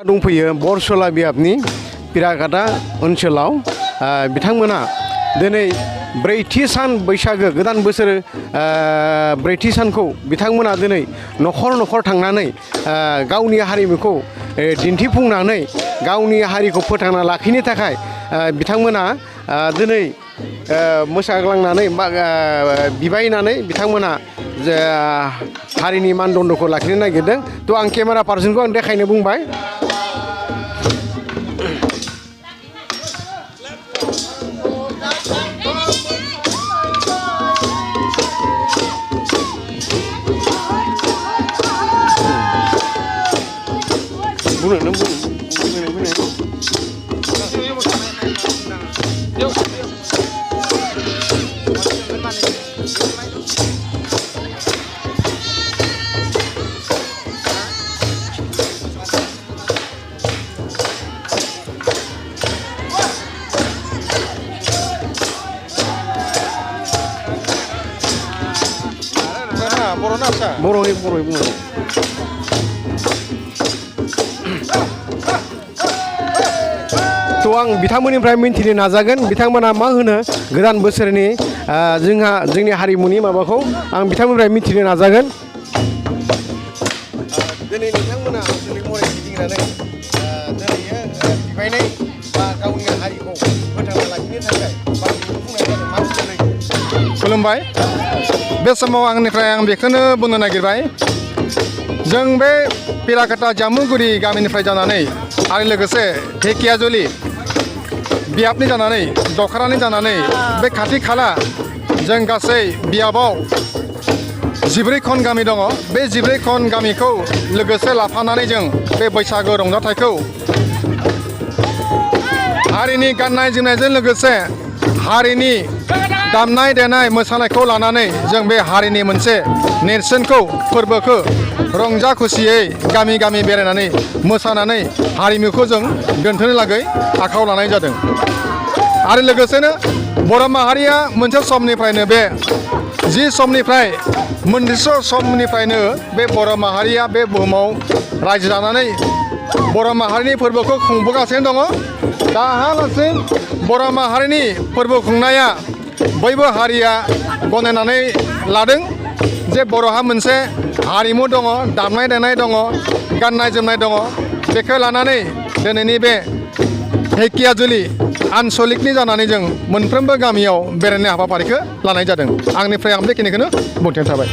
दंफैयो बरसला बियाबनि पिरागाटा ओनसोलाव बिथांमोना दिनै ब्रैथि सान बैसागो गोदान बोसोर ब्रैथि सानखौ बिथांमोना दिनै न'खर न'खर थांनानै गावनि हारिमुखौ दिन्थिफुंनानै गावनि हारिखौ फोथांना लाखिनो थाखाय बिथांमोना दिनै मोसाग्लांनानै बिबायनानै बिथांमोना हारिनि मानदण्डखौ लाखिनो नागिरदों थ' आं केमेरा पार्सनखौ आं देखायनो बुंबाय बर'नि बुङो थ' आं बिथांमोननिफ्राय मिन्थिनो नाजागोन बिथांमोना मा होनो गोदान बोसोरनि जोंनि हारिमुनि माबाखौ आं बिथांमोननिफ्राय मिन्थिनो नाजागोन दिनै नोंथांमोना आनसलिक महरै गिदिंनानै दिनै बिबायनाय बा गावनि हारिखौ फोथांना लाखिनो थाखाय बा बुंनाय जादों मा बुंदों खुलुमबाय बे समाव आंनिफ्राय आं बेखौनो बुंनो नागिरबाय जों बे पिरागाटा जामुगुरि गामिनिफ्राय जानानै आरो लोगोसे धेकियाजुलि बियाबनि जानानै दखरानि जानानै बे खाथि खाला जों गासै बियाबाव 14 खन गामि दङ बे 14 खन गामिखौ लोगोसे लाफानानै जों बे बैसागो रंजाथाइखौ हारिनि गाननाय जोमनायजों लोगोसे हारिनि दामनाय देनाय मोसानायखौ लानानै जों बे हारिनि मोनसे नेरसोनखौ फोरबोखौ रंजा खुसियै गामि गामि बेरायनानै मोसानानै हारिमुखौ जों दोनथ'नो लागै आखायाव लानाय जादों आरो लोगोसेनो बर' माहारिया मोनसे समनिफ्रायनो बे जि समनिफ्राय मोनसे समनिफ्रायनो बे बर' माहारिया बे बुहुमाव रायजो जानानै बर' माहारिनि फोरबोखौ खुंबोगासिनो दङ दाहालासिम बर' माहारिनि फोरबो खुंनाया बयबो हारिया गनायनानै लादों जे बर'हा मोनसे हारिमु दङ दामनाय देनाय दङ गाननाय जोमनाय दङ बेखौ लानानै दिनैनि बे धेकियाजुलि आनसलिकनि जानानै जों मोनफ्रोमबो गामियाव बेरायनाय हाबाफारिखौ लानाय जादों आंनिफ्राय आं बेखिनिखौनो बुंथिनाय थाबाय